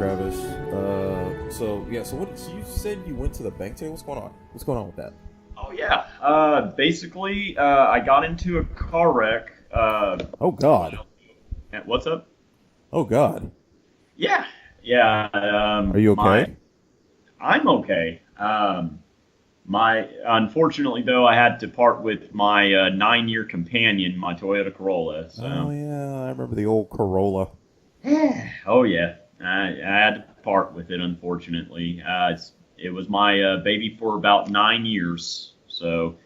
Travis. So you said you went to the bank today. What's going on? What's going on with that? Oh yeah. Basically, I got into a car wreck. Oh God. What's up? Oh God. Yeah. Yeah. Are you okay? I'm okay. Unfortunately though, I had to part with my 9-year companion, my Toyota Corolla. So. Oh yeah, I remember the old Corolla. Oh yeah. I had to part with it, unfortunately. It was my baby for about 9 years. So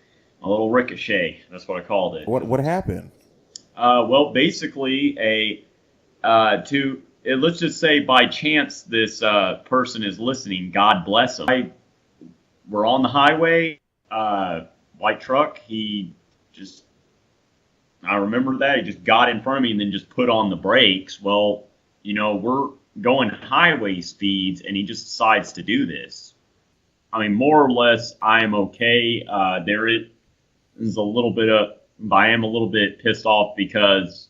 a little ricochet. That's what I called it. What happened? Well, basically, let's just say by chance this person is listening. God bless them. We're on the highway, white truck. I remember that he just got in front of me and then just put on the brakes. Well, we're going highway speeds, and he just decides to do this. I mean, more or less, I am okay. There is a little bit I am a little bit pissed off because,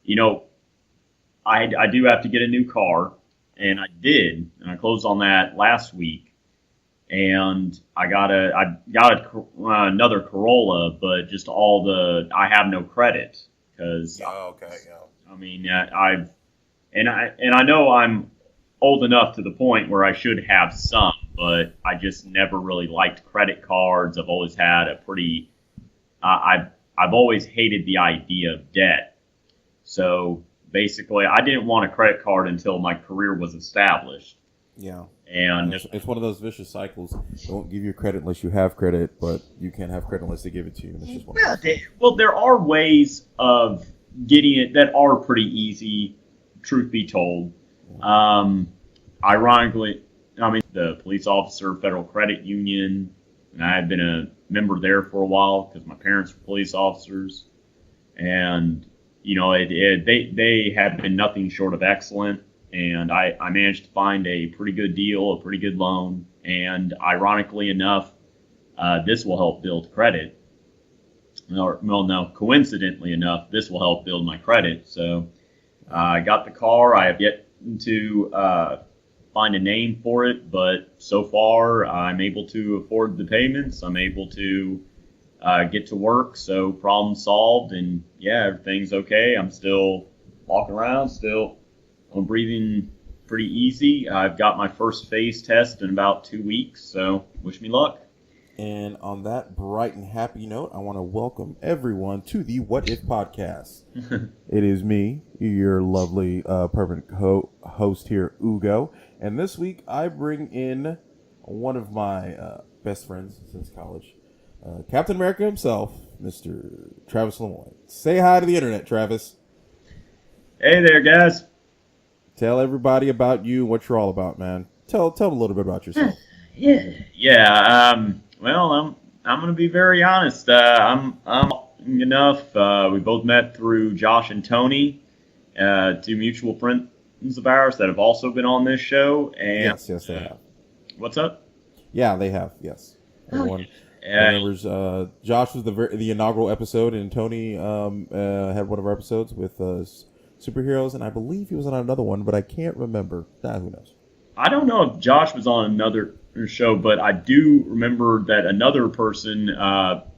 I do have to get a new car, and I did, and I closed on that last week. And I got another Corolla, but just I have no credit because. Oh, okay, yeah. I mean, I know I'm old enough to the point where I should have some, but I just never really liked credit cards. I've always had I've always hated the idea of debt. So basically, I didn't want a credit card until my career was established. Yeah. And it's one of those vicious cycles. They won't give you credit unless you have credit, but you can't have credit unless they give it to you. And it's just well, there are ways of getting it that are pretty easy, truth be told. Ironically, I mean, the police officer, Federal Credit Union, and I had been a member there for a while because my parents were police officers. And, they have been nothing short of excellent. And I managed to find a pretty good deal, a pretty good loan. And ironically enough, this will help build credit. Coincidentally enough, this will help build my credit. So I got the car. I have yet to find a name for it, but so far I'm able to afford the payments. I'm able to get to work, so problem solved. And yeah, everything's okay. I'm still walking around, I'm breathing pretty easy. I've got my first phase test in about 2 weeks, so wish me luck. And on that bright and happy note, I want to welcome everyone to the What If Podcast. It is me, your lovely permanent host here, Ugo. And this week, I bring in one of my best friends since college, Captain America himself, Mr. Travis LeMoine. Say hi to the internet, Travis. Hey there, guys. Tell everybody about you, what you're all about, man. Tell them a little bit about yourself. Yeah. Well, I'm gonna be very honest. I'm enough. We both met through Josh and Tony, two mutual friends of ours that have also been on this show. And yes, they have. What's up? Yeah, they have. Yes. Everyone remembers. Josh was the inaugural episode, and Tony had one of our episodes with superheroes, and I believe he was on another one, but I can't remember. Who knows? I don't know if Josh was on another show, but I do remember that another person,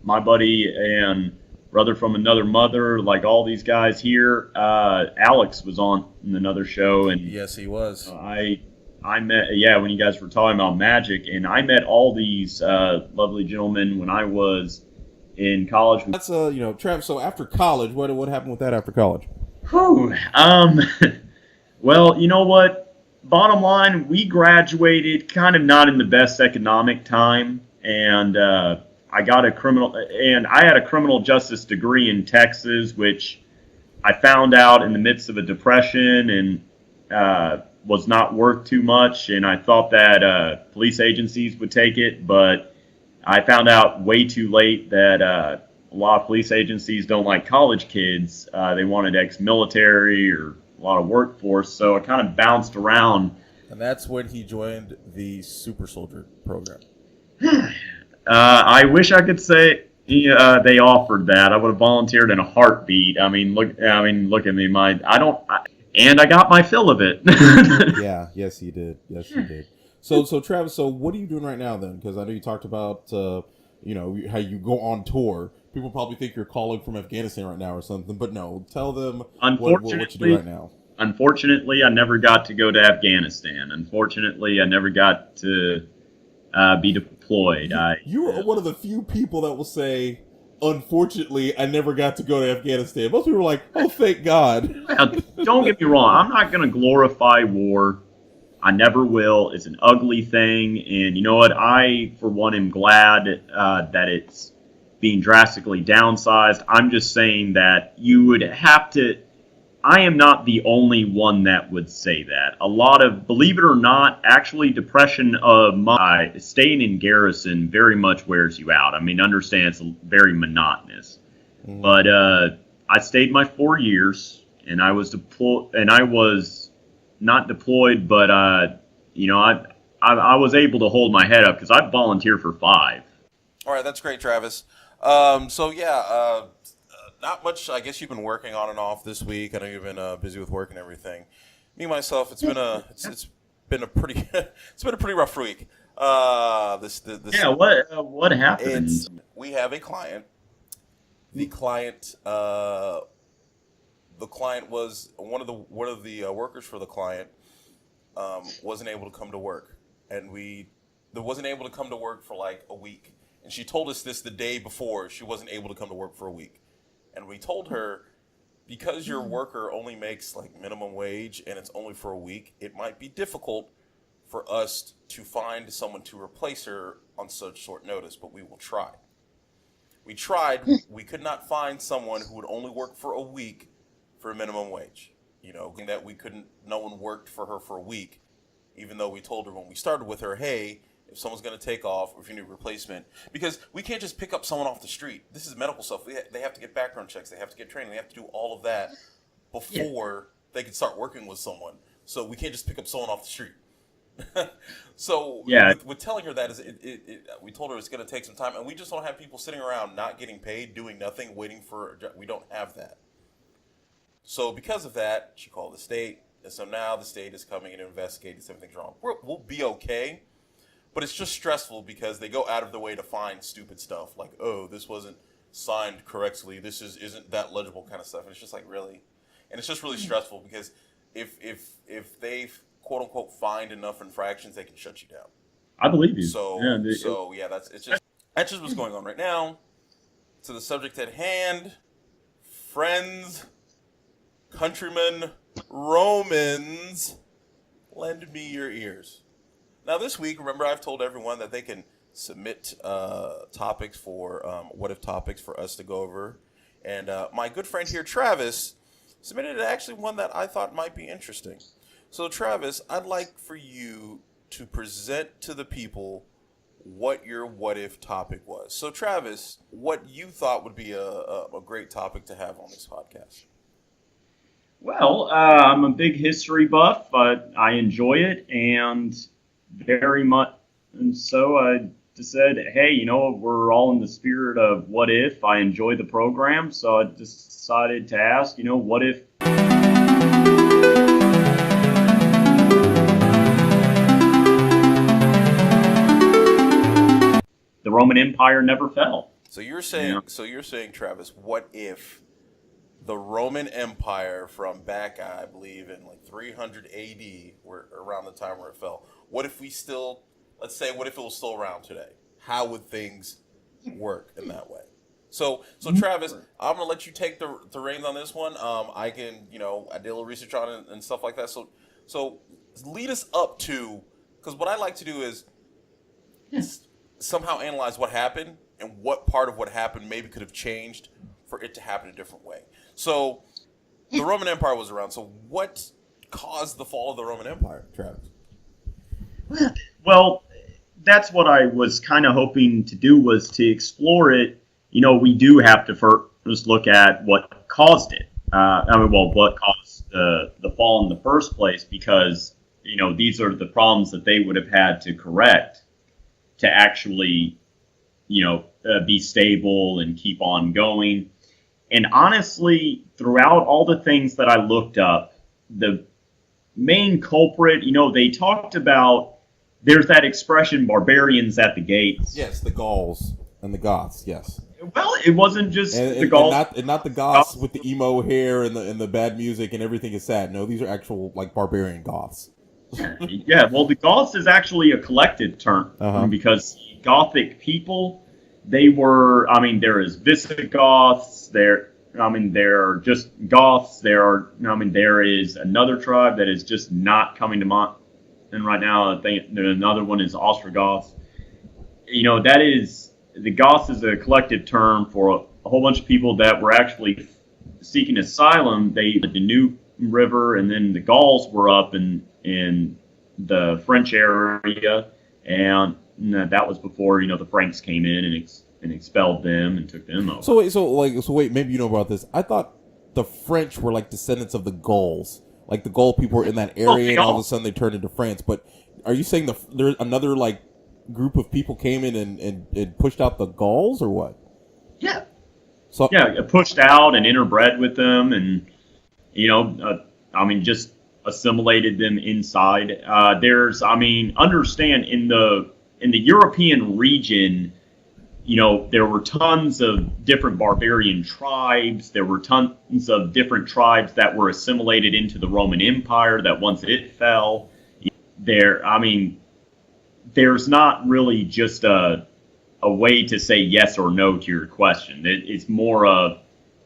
my buddy and brother from another mother, like all these guys here, Alex was on another show, and yes, he was. I met, when you guys were talking about magic, and I met all these lovely gentlemen when I was in college. That's Travis. So after college, what happened with that after college? Well, you know what? Bottom line, we graduated kind of not in the best economic time, and I had a criminal justice degree in Texas, which I found out in the midst of a depression and was not worth too much, and I thought that police agencies would take it, but I found out way too late that a lot of police agencies don't like college kids. They wanted ex-military or a lot of workforce, so I kind of bounced around. And that's when he joined the Super Soldier program. I wish I could say they offered that. I would have volunteered in a heartbeat. I mean, look at me. and I got my fill of it. Yeah, yes, you did. Yes, you did. So Travis, so what are you doing right now then? Because I know you talked about, how you go on tour. People probably think you're calling from Afghanistan right now or something, but no. Tell them what you do right now. Unfortunately, I never got to go to Afghanistan. Unfortunately, I never got to be deployed. You are one of the few people that will say, unfortunately, I never got to go to Afghanistan. Most people are like, oh, thank God. Now, don't get me wrong. I'm not going to glorify war. I never will. It's an ugly thing. And you know what? I, for one, am glad that it's being drastically downsized. I'm just saying that you would have to. I am not the only one that would say that. A lot of, believe it or not, actually depression of staying in garrison very much wears you out. I mean, understand it's very monotonous. Mm. But I stayed my 4 years, and I was not deployed, but I was able to hold my head up because I volunteered for 5. All right, that's great, Travis. Not much. I guess you've been working on and off this week. I know you've been busy with work and everything. Me myself, it's been a pretty rough week. What happened? We have a client. The client was one of the workers for the client wasn't able to come to work, and wasn't able to come to work for like a week. And she told us this the day before she wasn't able to come to work for a week. And we told her, because your worker only makes like minimum wage and it's only for a week, it might be difficult for us to find someone to replace her on such short notice, but we will try. We tried. We could not find someone who would only work for a week for a minimum wage. That no one worked for her for a week, even though we told her when we started with her, hey, if someone's going to take off or if you need a replacement, because we can't just pick up someone off the street. This is medical stuff. They have to get background checks. They have to get training. They have to do all of that before they can start working with someone. So we can't just pick up someone off the street. So with telling her that, we told her it's going to take some time, and we just don't have people sitting around not getting paid, doing nothing, waiting for a job. We don't have that. So because of that, she called the state, and so now the state is coming and investigating if something's wrong. We'll be okay. But it's just stressful because they go out of their way to find stupid stuff like, oh, this wasn't signed correctly. This isn't that legible kind of stuff. And it's just like, really? And it's just really stressful because if they quote unquote find enough infractions, they can shut you down. I believe you. That's just what's going on right now. To the subject at hand, friends, countrymen, Romans, lend me your ears. Now, this week, remember, I've told everyone that they can submit topics for what if topics for us to go over. And my good friend here, Travis, submitted actually one that I thought might be interesting. So, Travis, I'd like for you to present to the people what your what if topic was. So, Travis, what you thought would be a great topic to have on this podcast? Well, I'm a big history buff, but I enjoy it, and very much, and so I just said, hey, we're all in the spirit of what if. I enjoy the program, so I just decided to ask, what if the Roman Empire never fell? So you're saying, Travis, what if the Roman Empire from back, I believe, in like 300 AD, around the time where it fell, what if what if it was still around today? How would things work in that way? So Travis, I'm going to let you take the reins on this one. I can, I did a little research on it and stuff like that. So lead us up to, because what I like to do is somehow analyze what happened and what part of what happened maybe could have changed for it to happen a different way. So the Roman Empire was around. So what caused the fall of the Roman Empire, Travis? Well, that's what I was kind of hoping to do, was to explore it. We do have to first look at what caused it. What caused the fall in the first place, because, these are the problems that they would have had to correct to actually, be stable and keep on going. And honestly, throughout all the things that I looked up, the main culprit, they talked about, there's that expression, barbarians at the gates. Yes, the Gauls and the Goths. Yes. Well, it wasn't just the Gauls, Gauls, and not the Goths with the emo hair and the bad music and everything is sad. No, these are actual like barbarian Goths. Yeah, well, the Goths is actually a collective term because Gothic people, they were, there is Visigoths, there are just Goths, there is another tribe that is just not coming to mind, and right now I think another one is Ostrogoths. The Goths is a collective term for a whole bunch of people that were actually seeking asylum. They the New River, and then the Gauls were up in the French area, and that was before the Franks came in and expelled them and took them over. So wait, maybe you know about this. I thought the French were like descendants of the Gauls, like the Gaul people were in that area, and all of a sudden they turned into France. But are you saying there's another like group of people came in and pushed out the Gauls, or what? Yeah. So it pushed out and interbred with them, and just assimilated them inside. Understand in the European region, there were tons of different barbarian tribes. There were tons of different tribes that were assimilated into the Roman Empire. That once it fell, there's not really just a way to say yes or no to your question. It's more of,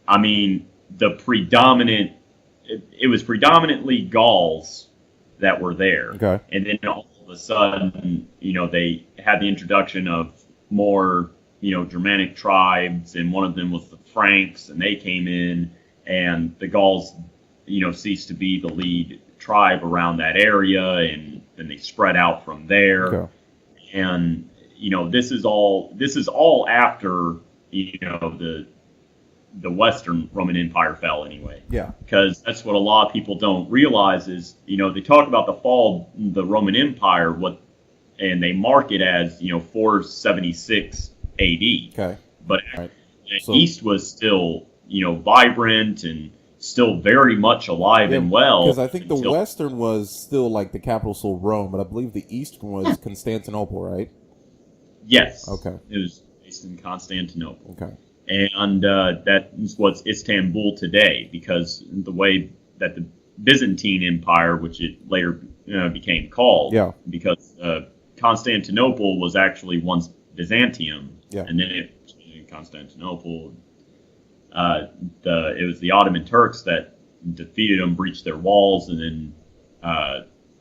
the predominant. It was predominantly Gauls that were there, okay. And then all of a sudden, they had the introduction of more, Germanic tribes, and one of them was the Franks, and they came in, and the Gauls, ceased to be the lead tribe around that area, and then they spread out from there. Okay. And this is all after the Western Roman Empire fell anyway. Yeah. Because that's what a lot of people don't realize is they talk about the fall of the Roman Empire, and they mark it as 476 A.D. Okay. But the East was still vibrant and still very much alive and well. Because I think the Western was still like the capital, still Rome, but I believe the Eastern was Constantinople, right? Yes. Okay. It was based in Constantinople. Okay. And that is what's Istanbul today, because the way that the Byzantine Empire, which it later became called, because Constantinople was actually once Byzantium, and then it Constantinople. It was the Ottoman Turks that defeated them, breached their walls, and then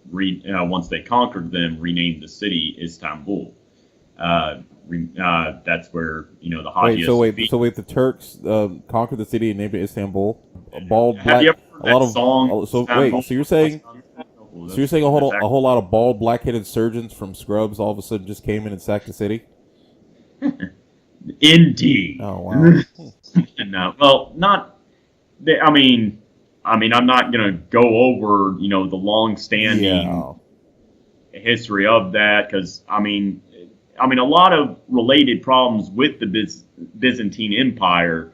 once they conquered them, renamed the city Istanbul. That's where the Hagias. So wait, the Turks conquered the city and named it Istanbul. Bald Have black. you ever heard A lot that of song? So you're saying a whole lot of bald black-headed surgeons from Scrubs all of a sudden just came in and sacked the city? Indeed. Oh wow. No, well, not. I'm not gonna go over the long-standing history of that, because a lot of related problems with the Byzantine Empire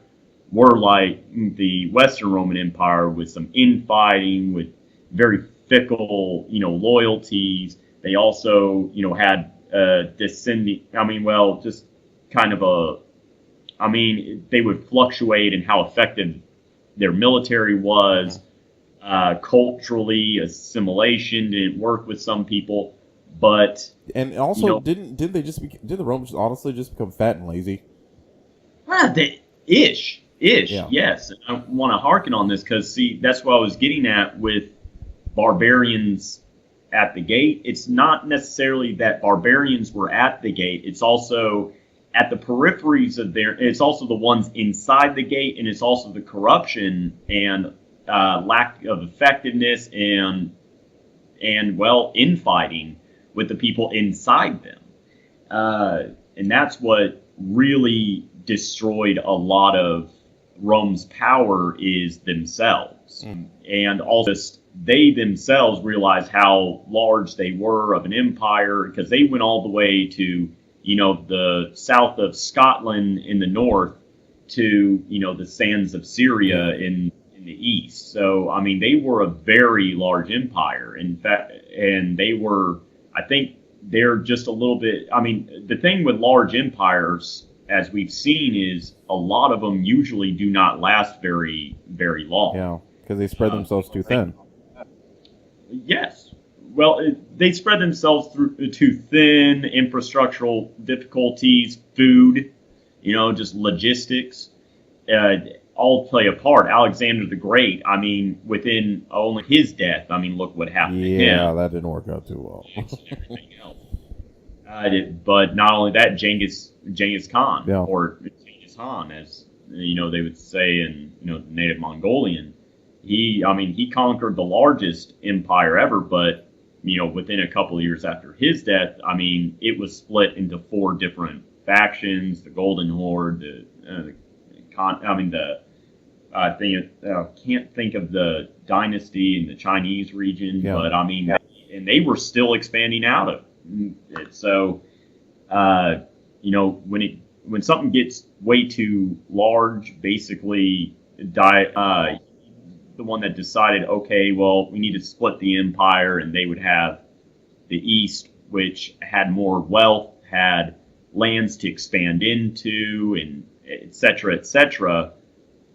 were like the Western Roman Empire, with some infighting, with very fickle, loyalties. They also, had descending. Just kind of they would fluctuate in how effective their military was. Culturally, assimilation didn't work with some people. But also, did the Romans honestly just become fat and lazy? Ish. Yes. I want to harken on this because that's what I was getting at with barbarians at the gate. It's not necessarily that barbarians were at the gate. It's also at the peripheries of it's also the ones inside the gate, and it's also the corruption and lack of effectiveness and infighting with the people inside them. And that's what really destroyed a lot of Rome's power, is themselves. And also they themselves realized how large they were of an empire, because they went all the way to, the south of Scotland in the north to, the sands of Syria in in the east. So, I mean, they were a very large empire. In fact, and they were, I think they're just a little bit, I mean, the thing with large empires, as we've seen, is a lot of them usually do not last very, very long. Yeah, because they spread themselves too thin. Yes. Well, they spread themselves too thin, infrastructural difficulties, food, just logistics, all play a part. Alexander the Great, I mean, within only his death, I mean, look what happened to him. Yeah, that didn't work out too well. Everything else. But not only that, Genghis Khan, or Genghis Khan, as they would say in the native Mongolian. He conquered the largest empire ever, but within a couple of years after his death, I mean, it was split into 4 different factions: the Golden Horde, can't think of the dynasty in the Chinese region, but I mean, and they were still expanding out of it. So, when something gets way too large, basically, the one that decided, okay, well, we need to split the empire, and they would have the East, which had more wealth, had lands to expand into, and et cetera, et cetera.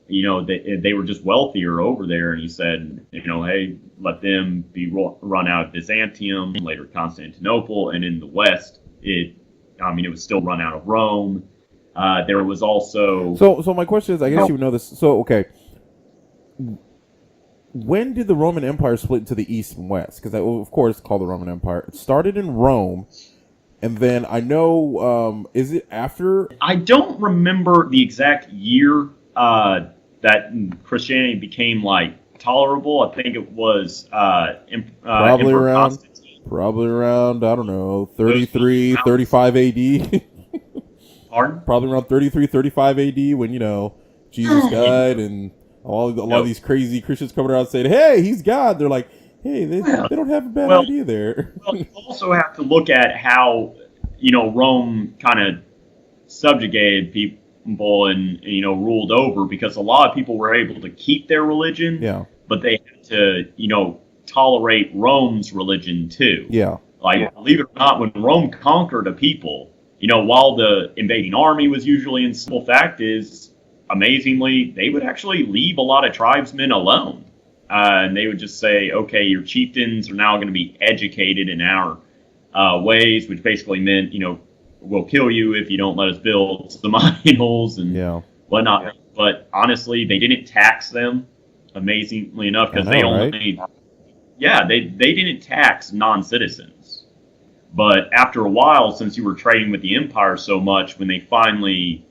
They were just wealthier over there, and he said, hey, let them be run out of Byzantium, later Constantinople, and in the West, it was still run out of Rome. There was also... So my question is, I guess you would know this. So, okay. When did the Roman Empire split into the East and West? Because, of course, it's called the Roman Empire. It started in Rome, and then I know, is it after? I don't remember the exact year that Christianity became, tolerable. I think it was probably around, I don't know, 33, 35 AD. Pardon? Probably around 33, 35 AD when, Jesus died and... A lot of these crazy Christians coming around saying, hey, he's God. They're like, hey, they don't have a bad idea there. Well, you also have to look at how, Rome kind of subjugated people and, ruled over, because a lot of people were able to keep their religion, but they had to, tolerate Rome's religion too. Yeah. Believe it or not, when Rome conquered a people, while the invading army was usually in civil, fact is, amazingly, they would actually leave a lot of tribesmen alone. And they would just say, okay, your chieftains are now going to be educated in our ways, which basically meant, we'll kill you if you don't let us build some idols and whatnot. Yeah. But honestly, they didn't tax them, amazingly enough, because they only... Right? Yeah, they didn't tax non-citizens. But after a while, since you were trading with the empire so much, when they finally...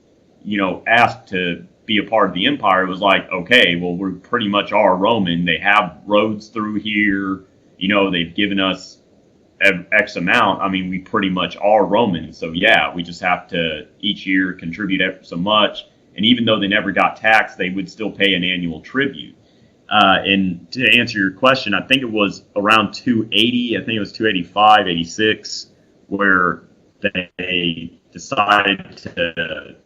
asked to be a part of the empire, it was like, okay, well, we pretty much are Roman. They have roads through here. They've given us X amount. I mean, we pretty much are Roman. So, yeah, we just have to each year contribute so much. And even though they never got taxed, they would still pay an annual tribute. And to answer your question, I think it was around 280. I think it was 285, 86, where they decided to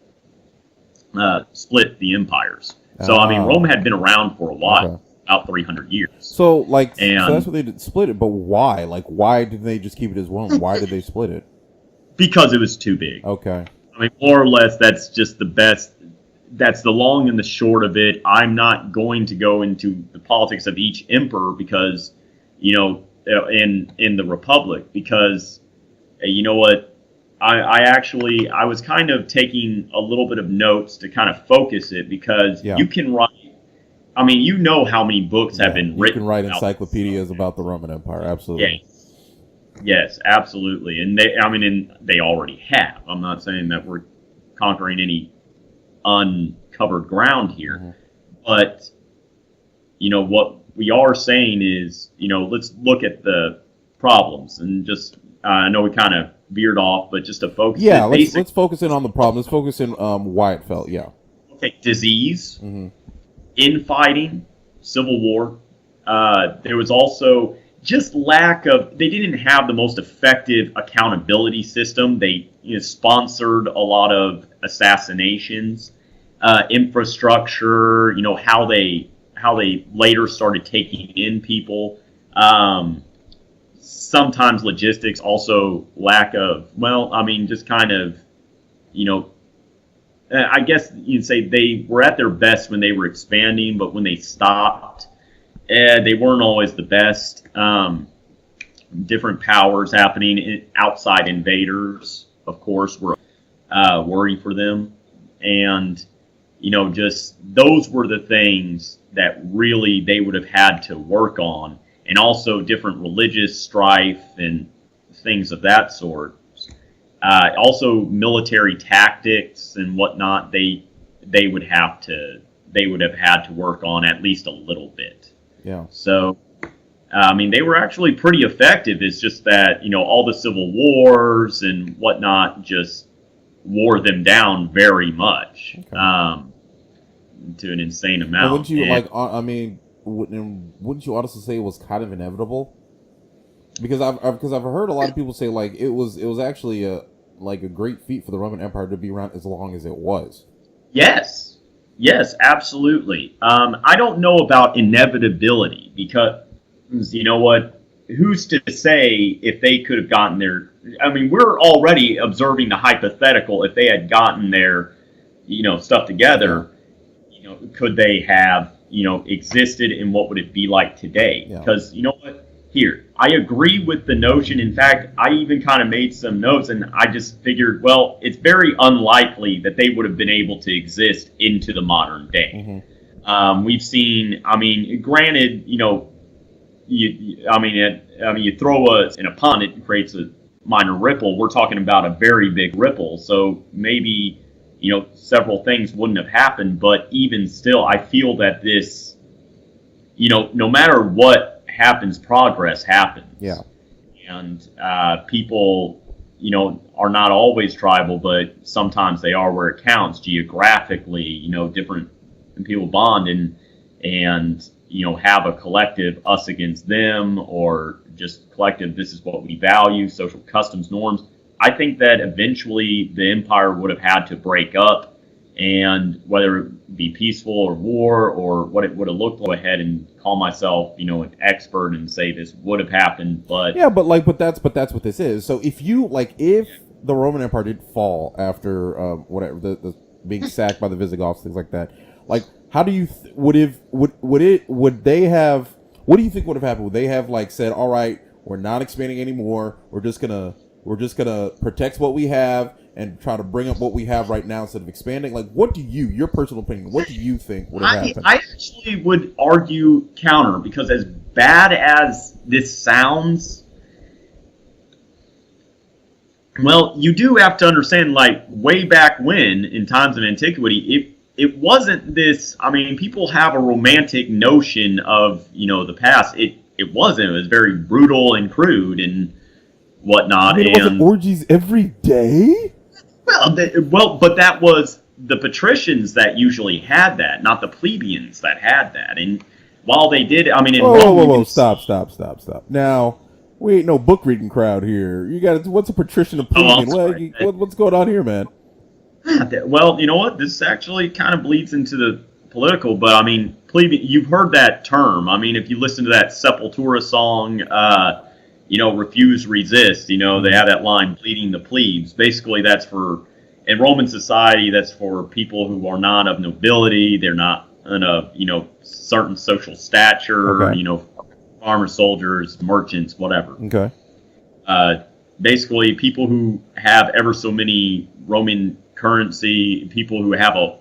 split the empires. So, Rome had been around for a while, about 300 years. So, so that's what they did, split it, but why? Why did they just keep it as one? Why did they split it? Because it was too big. Okay. More or less, that's just the best. That's the long and the short of it. I'm not going to go into the politics of each emperor because, in the Republic, because, you know what? I was kind of taking a little bit of notes to kind of focus it, because you can write, how many books have been written. You can write encyclopedias about the Roman Empire, absolutely. Yes, absolutely. And they already have. I'm not saying that we're conquering any uncovered ground here. Mm-hmm. But, what we are saying is, let's look at the problems and just, I know we kind of veered off, but just to focus. Yeah, let's focus in on the problem. Let's focus in why it fell. Yeah. Okay, disease, infighting, civil war. There was also just lack of. They didn't have the most effective accountability system. They sponsored a lot of assassinations, infrastructure. How how they later started taking in people. Sometimes logistics, also lack of, just kind of, I guess you'd say they were at their best when they were expanding, but when they stopped, they weren't always the best. Different powers happening, outside invaders, of course, were worry for them. And, just those were the things that really they would have had to work on. And also different religious strife and things of that sort. Also military tactics and whatnot, they would have had to work on at least a little bit. Yeah. So, they were actually pretty effective. It's just that, all the civil wars and whatnot just wore them down very much, to an insane amount. And wouldn't you honestly say it was kind of inevitable? Because I've heard a lot of people say like it was actually a great feat for the Roman Empire to be around as long as it was. Yes, absolutely. I don't know about inevitability because you know what? Who's to say if they could have gotten there? We're already observing the hypothetical. If they had gotten their, stuff together, could they have, existed, and what would it be like today? Yeah. Because you know what? Here, I agree with the notion. In fact, I even kind of made some notes, and I just figured, well, it's very unlikely that they would have been able to exist into the modern day. Mm-hmm. We've seen, granted, you throw in a pond, it creates a minor ripple. We're talking about a very big ripple, so maybe several things wouldn't have happened. But even still, I feel that this, no matter what happens, progress happens. Yeah. And people, are not always tribal, but sometimes they are where it counts geographically. Different people bond and have a collective us against them, or just collective this is what we value, social customs, norms. I think that eventually the empire would have had to break up, and whether it be peaceful or war or what it would have looked like, go ahead and call myself, an expert and say this would have happened, but yeah, but that's what this is. So if the Roman Empire did fall after whatever the being sacked by the Visigoths, things like that, like how do you what do you think would have happened? Would they have said, all right, we're not expanding anymore, we're just gonna protect what we have and try to bring up what we have right now instead of expanding? What do your personal opinion, what do you think would have happened? I actually would argue counter, because as bad as this sounds, well, you do have to understand, way back when, in times of antiquity, it wasn't this, people have a romantic notion of, the past. It wasn't. It was very brutal and crude and whatnot. It wasn't orgies every day? Well, but that was the patricians that usually had that, not the plebeians that had that. And while they did, whoa, stop. Now, we ain't no book reading crowd here. You got what's a patrician and plebeian? What's going on here, man? Well, you know what? This actually kind of bleeds into the political, but plebeian. You've heard that term. If you listen to that Sepultura song, refuse, resist. They have that line, pleading the plebes. Basically, that's for, in Roman society, that's for people who are not of nobility. They're not in a, certain social stature. Okay. Farmers, soldiers, merchants, whatever. Okay. Basically, people who have ever so many Roman currency, people who have a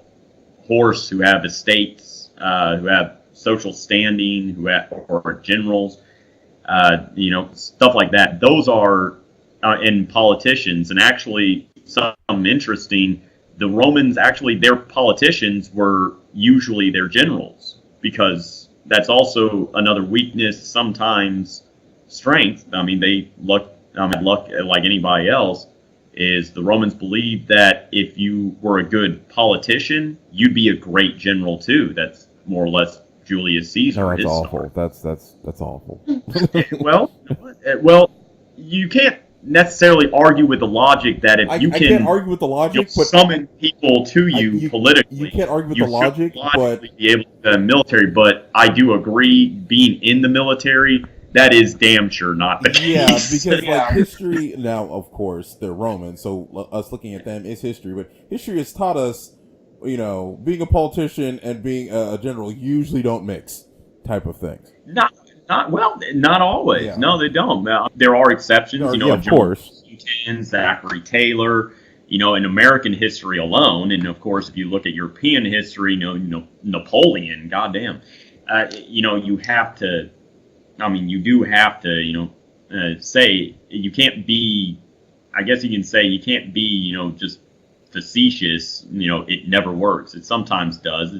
horse, who have estates, who have social standing, or are generals, stuff like that. Those are in politicians. And actually, something interesting, the Romans, actually, their politicians were usually their generals, because that's also another weakness, sometimes strength. They luck like anybody else. Is the Romans believed that if you were a good politician, you'd be a great general too. That's more or less Julius Caesar. No, that's awful. That's awful. well, you can't necessarily argue with the logic that if I you can't can argue with the logic, but summon people to you you politically, can't argue with you the should logic, but logically be able to military. But I do agree, being in the military, that is damn sure not the yeah, case. because like history now, of course, they're Roman, so us looking at them is history. But history has taught us, being a politician and being a general usually don't mix, type of things. Not always. Yeah, No, they don't. There are exceptions. yeah, of General course. Washington, Zachary Taylor. In American history alone, and of course, if you look at European history, Napoleon. Goddamn, you have to. I mean, you do have to. Say you can't be. I guess you can say you can't be. Just facetious. It never works. It sometimes does.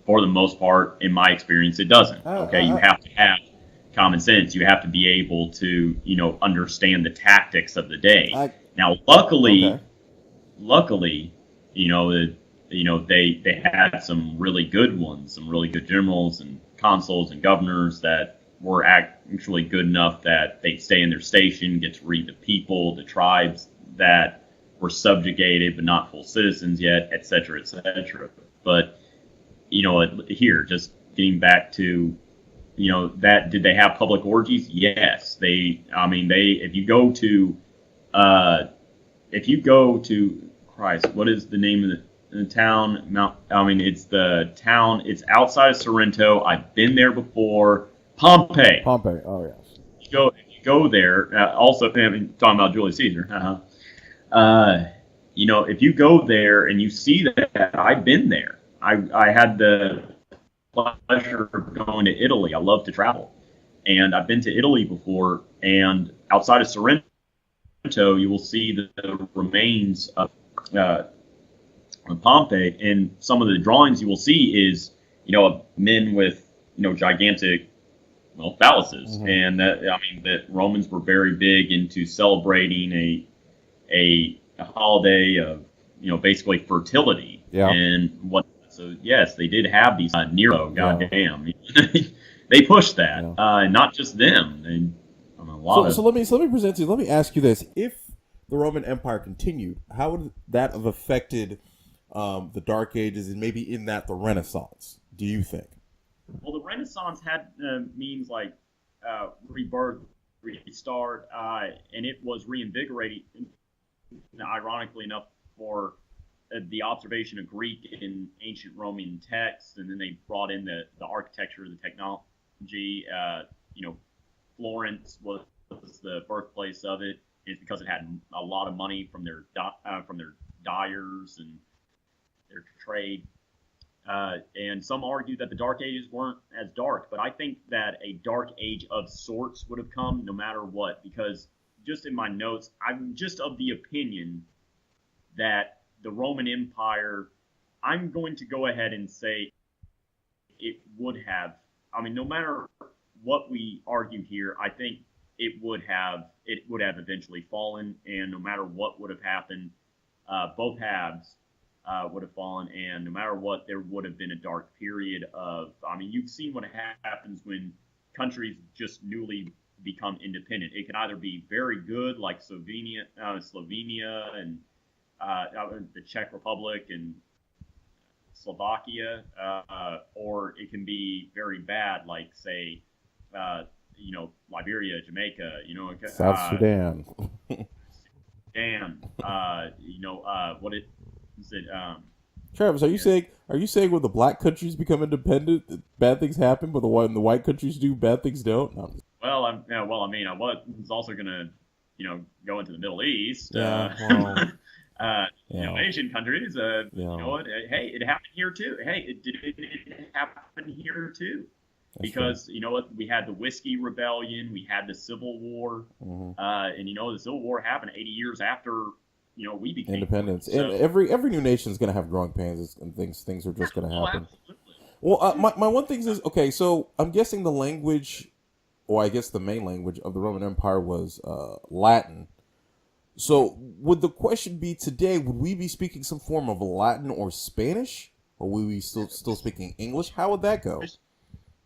For the most part, in my experience, it doesn't. Okay, you have to have common sense. You have to be able to, understand the tactics of the day. Now, luckily, they had some really good ones, some really good generals and consuls and governors that were actually good enough that they'd stay in their station, get to read the people, the tribes that were subjugated but not full citizens yet, et cetera, et cetera. But here, just getting back to, that did they have public orgies? Yes, if you go to Christ, what is the name of the town? It's outside of Sorrento. I've been there before. Pompeii. Pompeii. Oh yes. If you go there, also talking about Julius Caesar. If you go there and you see that, I've been there. I had the pleasure of going to Italy. I love to travel. And I've been to Italy before, and outside of Sorrento, you will see the remains of Pompeii. And some of the drawings you will see is, men with, gigantic, phalluses. Mm-hmm. And that Romans were very big into celebrating a holiday of, basically fertility. Yeah. And so yes, they did have these. Nero, goddamn, they pushed that. Yeah. Not just them. So let me present to you. Let me ask you this: if the Roman Empire continued, how would that have affected the Dark Ages and maybe in that the Renaissance? Do you think? Well, the Renaissance had means like rebirth, restart, and it was reinvigorating. Ironically enough, for the observation of Greek in ancient Roman texts, and then they brought in the architecture, the technology. Florence was the birthplace of it. It's because it had a lot of money from their dyers and their trade. And some argue that the Dark Ages weren't as dark, but I think that a Dark Age of sorts would have come no matter what, because just in my notes, I'm just of the opinion that the Roman Empire, I'm going to go ahead and say it would have, no matter what we argue here, I think it would have eventually fallen, and no matter what would have happened, both halves would have fallen, and no matter what, there would have been a dark period of, you've seen what happens when countries just newly become independent. It can either be very good, like Slovenia and the Czech Republic and Slovakia, or it can be very bad, like say, Liberia, Jamaica, South Sudan. Sudan, what is it? Travis, are you saying when the black countries become independent, bad things happen, but when the white countries do, bad things don't? No. Well, I was also gonna, go into the Middle East. Yeah. Asian countries. Hey, it happened here too. Hey, it happen here too. That's because true. We had the Whiskey Rebellion, we had the Civil War, mm-hmm. And the Civil War happened 80 years after we became independence. So, and every new nation is going to have growing pains and things are just going to happen. Absolutely. Well, my one thing is okay. So I'm guessing the language, or I guess the main language of the Roman Empire was Latin. So would the question be today, would we be speaking some form of Latin or Spanish? Or would we still speaking English? How would that go?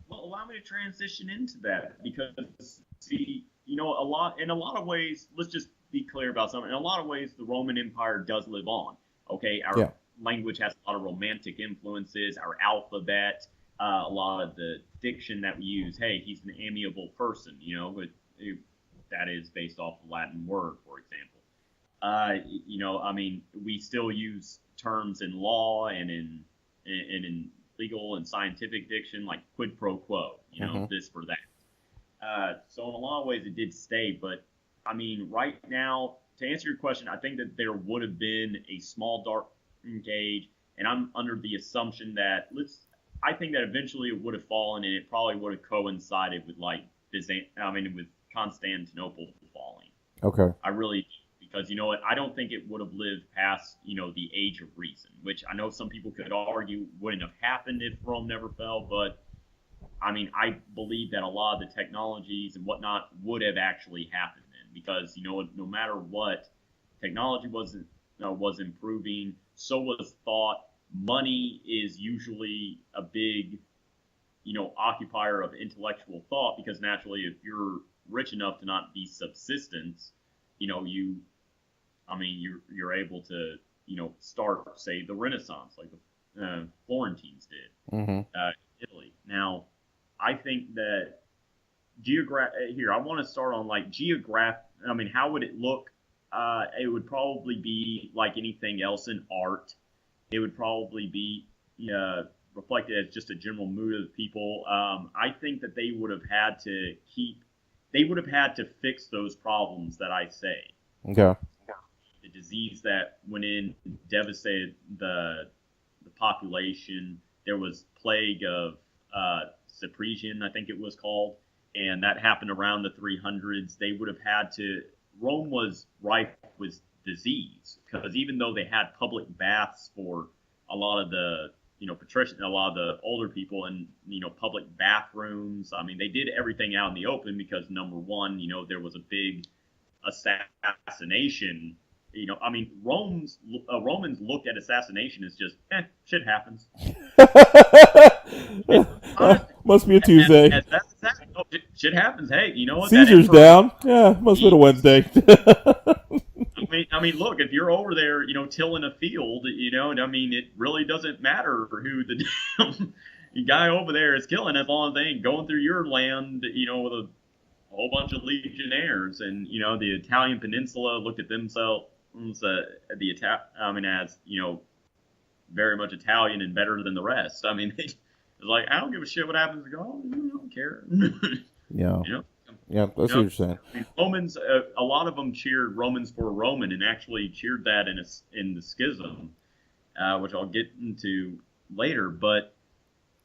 Well, allow me to transition into that, because, see, in a lot of ways, let's just be clear about something. In a lot of ways, the Roman Empire does live on. Okay, our language has a lot of romantic influences. Our alphabet, a lot of the diction that we use. Hey, he's an amiable person. That is based off a Latin word, for example. We still use terms in law and in legal and scientific diction like quid pro quo. This for that. So in a lot of ways, it did stay, but I mean, right now, to answer your question, I think that there would have been a small dark age, and I'm under the assumption that I think that eventually it would have fallen, and it probably would have coincided with with Constantinople falling. Okay. I really, because I don't think it would have lived past the Age of Reason, which I know some people could argue wouldn't have happened if Rome never fell, but I mean, I believe that a lot of the technologies and whatnot would have actually happened then, because no matter what, technology was improving, so was thought. Money is usually a big occupier of intellectual thought, because naturally, if you're rich enough to not be subsistence, you're able to start, say, the Renaissance like the Florentines did, Italy. Now, I think that I want to start on how would it look? It would probably be like anything else in art. It would probably be reflected as just a general mood of the people. I think that they would have had to fix those problems that I say. Okay. The disease that went in devastated the population. There was plague of Cypresian, I think it was called, and that happened around the 300s. They would have had to. Rome was rife with disease, because even though they had public baths for a lot of the patricians, a lot of the older people, and public bathrooms. I mean, they did everything out in the open because, number one, there was a big assassination. Romans looked at assassination as just shit happens. Must be a Tuesday. Shit happens. Hey, you know what? Caesar's down. Yeah, must have been a Wednesday. I mean, look, if you're over there, tilling a field, it really doesn't matter who the guy over there is killing, as long as they ain't going through your land, with a whole bunch of legionnaires. And, the Italian peninsula looked at themselves as, very much Italian and better than the rest. I mean, it's like, I don't give a shit what happens. I don't care. Yeah. Yeah, that's what you're saying. I mean, Romans, a lot of them cheered Romans for Roman, and actually cheered that in the schism, which I'll get into later. But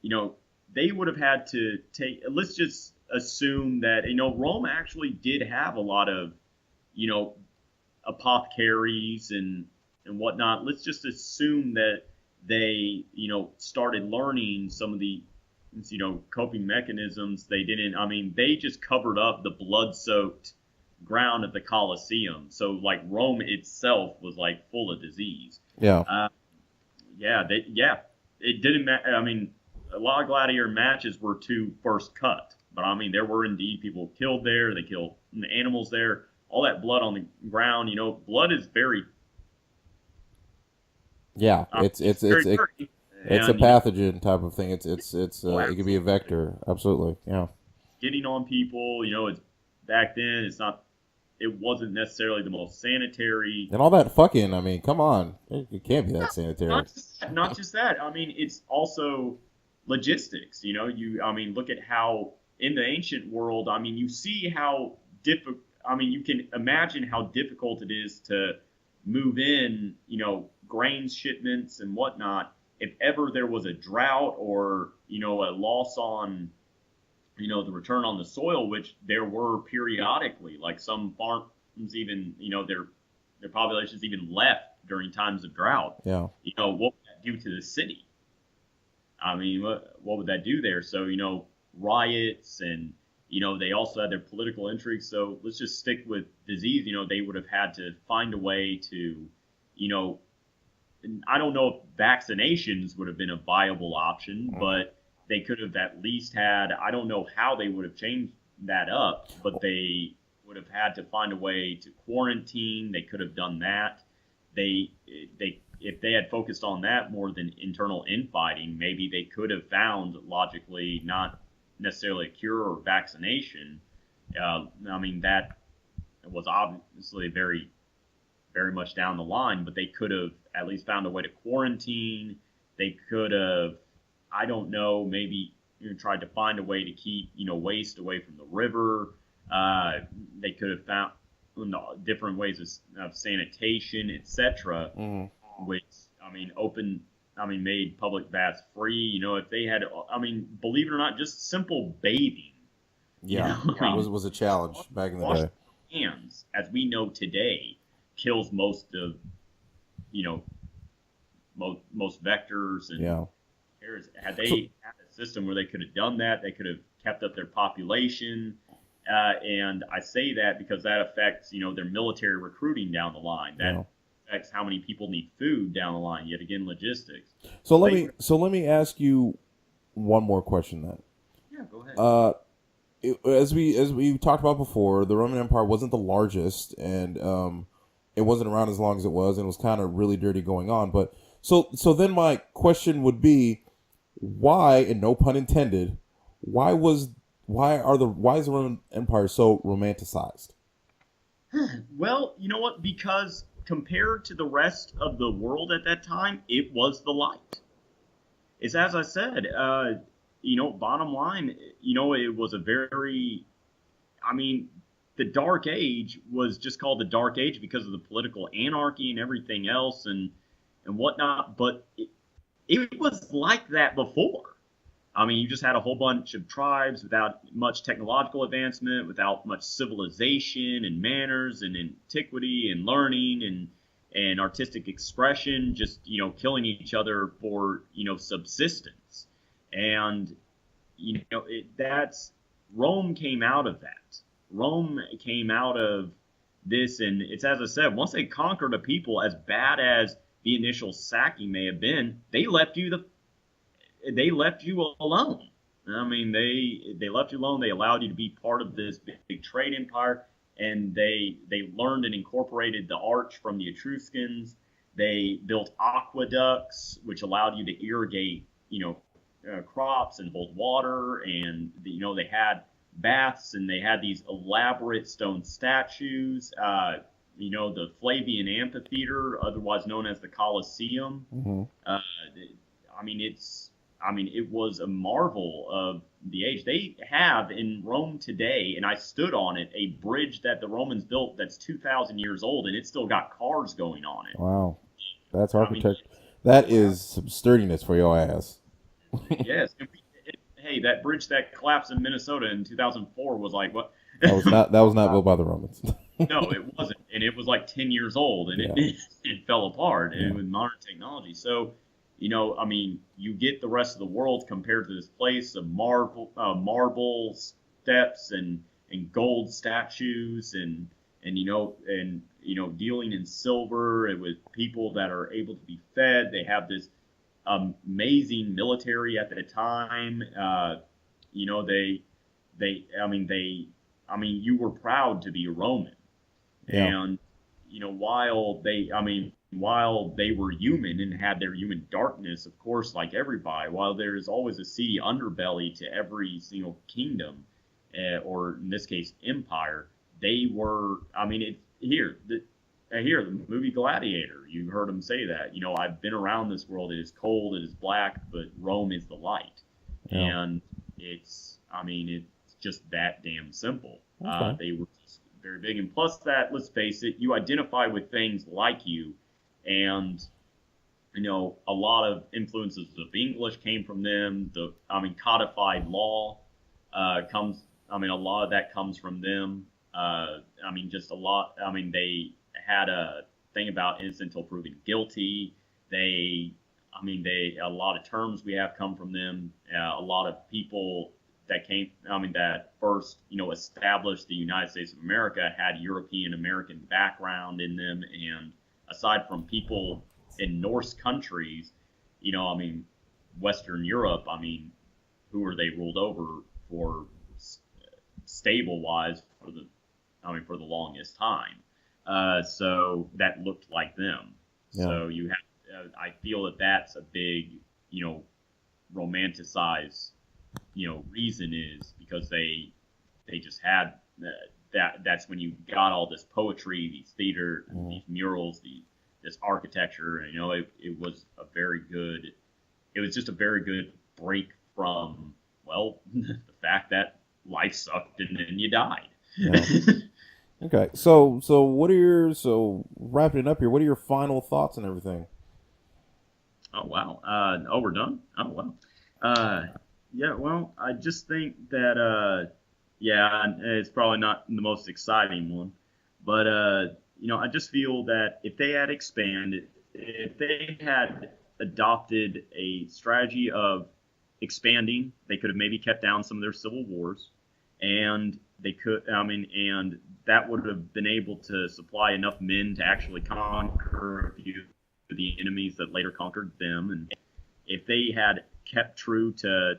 they would have had to take. Let's just assume that Rome actually did have a lot of apothecaries and whatnot. Let's just assume that they started learning some of the coping mechanisms. They didn't. I mean, they just covered up the blood-soaked ground of the Colosseum. So, like, Rome itself was like full of disease. Yeah. It didn't matter. I mean, a lot of gladiator matches were to first cut, but I mean, there were indeed people killed there. They killed animals there. All that blood on the ground. Blood is very. Yeah, it's a pathogen type of thing. It could be a vector. Absolutely. Yeah. Getting on people, it's back then. It wasn't necessarily the most sanitary. And all that fucking. I mean, come on, it can't be that sanitary. Not just that. I mean, it's also logistics. Look at how in the ancient world. I mean, you see how difficult. I mean, you can imagine how difficult it is to move in, grains shipments and whatnot. If ever there was a drought or, a loss on, the return on the soil, which there were periodically, like some farms even, their populations even left during times of drought. Yeah. What would that do to the city? I mean, what would that do there? So, riots and, they also had their political intrigues. So let's just stick with disease. They would have had to find a way to, I don't know if vaccinations would have been a viable option, but they could have at least had, I don't know how they would have changed that up, but they would have had to find a way to quarantine. They could have done that. They if they had focused on that more than internal infighting, maybe they could have found logically not necessarily a cure or vaccination. I mean, that was obviously very, very much down the line, but they could have at least found a way to quarantine. They could have, I don't know, maybe tried to find a way to keep waste away from the river. They could have found different ways of sanitation, etc. Which made public baths free. If they had, believe it or not, just simple bathing. Yeah, was a challenge back in the day. Hands, as we know today, kills most of most vectors and had they had a system where they could have done that, they could have kept up their population. And I say that because that affects their military recruiting down the line. That affects how many people need food down the line. Yet again, logistics. So let me ask you one more question then. Yeah, go ahead. As we talked about before, the Roman Empire wasn't the largest, and it wasn't around as long as it was, and it was kind of really dirty going on. But so then my question would be, why, and no pun intended, why is the Roman Empire so romanticized? Well, you know what? Because compared to the rest of the world at that time, it was the light. It's as I said. Bottom line, it was a very, the Dark Age was just called the Dark Age because of the political anarchy and everything else and whatnot. But it was like that before. You just had a whole bunch of tribes without much technological advancement, without much civilization and manners and antiquity and learning and artistic expression, just, killing each other for, subsistence. And, that's Rome came out of that. Rome came out of this, and it's as I said, once they conquered a people, as bad as the initial sacking may have been, they left you alone. They left you alone. They allowed you to be part of this big trade empire, and they learned and incorporated the arch from the Etruscans. They built aqueducts, which allowed you to irrigate, crops and hold water, and they had baths, and they had these elaborate stone statues. The Flavian Amphitheater, otherwise known as the Colosseum. It was a marvel of the age. They have in Rome today, and I stood on it, a bridge that the Romans built that's 2,000 years old, and it's still got cars going on it. Wow, that's architecture. That is some sturdiness for your ass. Yes. Hey, that bridge that collapsed in Minnesota in 2004 was like what? That was not built by the Romans. No, it wasn't, and it was like 10 years old, and it fell apart, and with modern technology. So, you get the rest of the world compared to this place of marble steps and gold statues and dealing in silver and with people that are able to be fed. They have this amazing military at the time. You were proud to be a Roman. And while they were human and had their human darkness, of course, like everybody, while there is always a seedy underbelly to every single kingdom, or in this case, empire, they were. The movie Gladiator. You heard him say that. I've been around this world. It is cold. It is black, but Rome is the light. Yeah. And it's just that damn simple. Okay. They were just very big, and plus that, let's face it, you identify with things like you, and a lot of influences of English came from them. Codified law comes. A lot of that comes from them. Just a lot. They had a thing about innocent until proven guilty. A lot of terms we have come from them. A lot of people that came, that first, established the United States of America had European American background in them. And aside from people in Norse countries, Western Europe, who are they ruled over for stable wise for the, for the longest time. So that looked like them. Yeah. So you have, I feel that that's a big, romanticized, reason is because they just had that's when you got all this poetry, these theater, these murals, this architecture. It was just a very good break from, well, the fact that life sucked and then you died. Yeah. Okay, so wrapping it up here, what are your final thoughts and everything? Oh wow! We're done. Oh wow! Yeah. Well, I just think that it's probably not the most exciting one, but I just feel that if they had expanded, if they had adopted a strategy of expanding, they could have maybe kept down some of their civil wars, and they could, and that would have been able to supply enough men to actually conquer a few of the enemies that later conquered them. And if they had kept true to,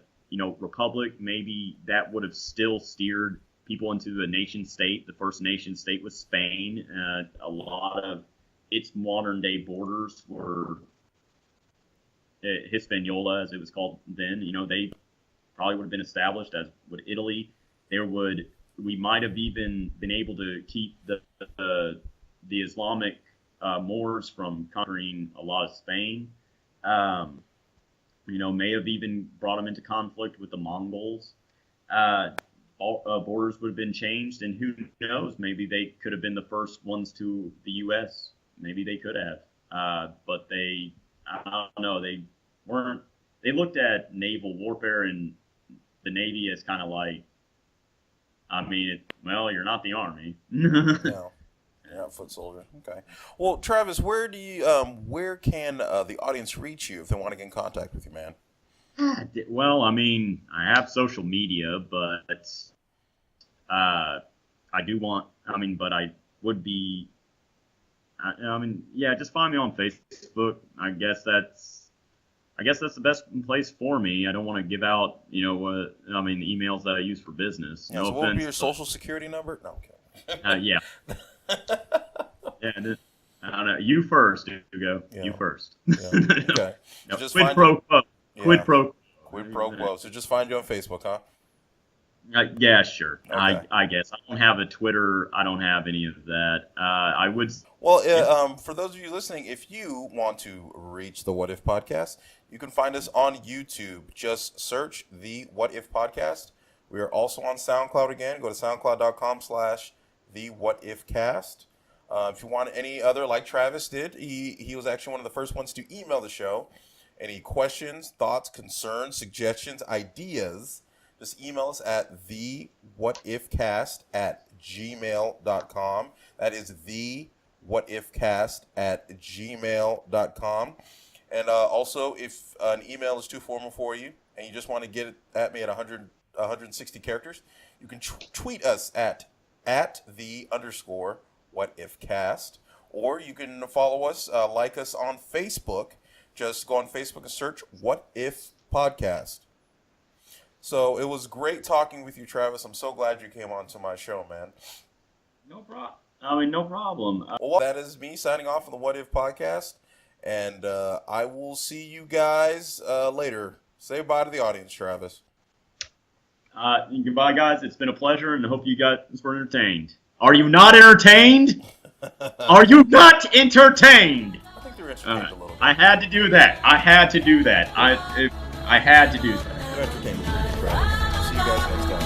Republic, maybe that would have still steered people into the nation state. The first nation state was Spain. A lot of its modern day borders were Hispaniola, as it was called then. They probably would have been established, as would Italy. We might have even been able to keep the Islamic Moors from conquering a lot of Spain. May have even brought them into conflict with the Mongols. Borders would have been changed, and who knows? Maybe they could have been the first ones to the U.S. Maybe they could have, but I don't know. They weren't. They looked at naval warfare and the Navy as kind of like, you're not the Army. Yeah. Yeah, foot soldier. Okay. Well, Travis, where can the audience reach you if they want to get in contact with you, man? Well, I have social media, but I do want. But I would be. Just find me on Facebook. I guess that's the best place for me. I don't want to give out, the emails that I use for business. Yeah, no so offense. what would be your social security number? No, okay. Yeah. Yeah, I don't know. You first, Hugo. Yeah. You first. Yeah. Okay. No, Just quid pro quo. Yeah. Quid pro quo. Quid pro quo. So just find you on Facebook, huh? Yeah, sure. Okay. I guess I don't have a Twitter. I don't have any of that. I would. Well, for those of you listening, if you want to reach the What If Podcast, you can find us on YouTube. Just search the What If Podcast. We are also on SoundCloud again. Go to soundcloud.com/thewhatifcast. If you want any other, like Travis did, he was actually one of the first ones to email the show. Any questions, thoughts, concerns, suggestions, ideas, just email us at thewhatifcast@gmail.com. That is thewhatifcast@gmail.com. And also, if an email is too formal for you and you just want to get it at me at 160 characters, you can tweet us at @the_whatifcast, or you can follow us, like us on Facebook. Just go on Facebook and search What If Podcast. So it was great talking with you, Travis. I'm so glad you came on to my show, man. No problem. No problem. Well, that is me signing off on the What If Podcast, and I will see you guys later. Say bye to the audience, Travis. Goodbye, guys. It's been a pleasure, and I hope you guys were entertained. Are you not entertained? Are you not entertained? I think they're entertained a little bit. I had to do that. I had to do that. I had to do that. They're entertained. See you guys next time.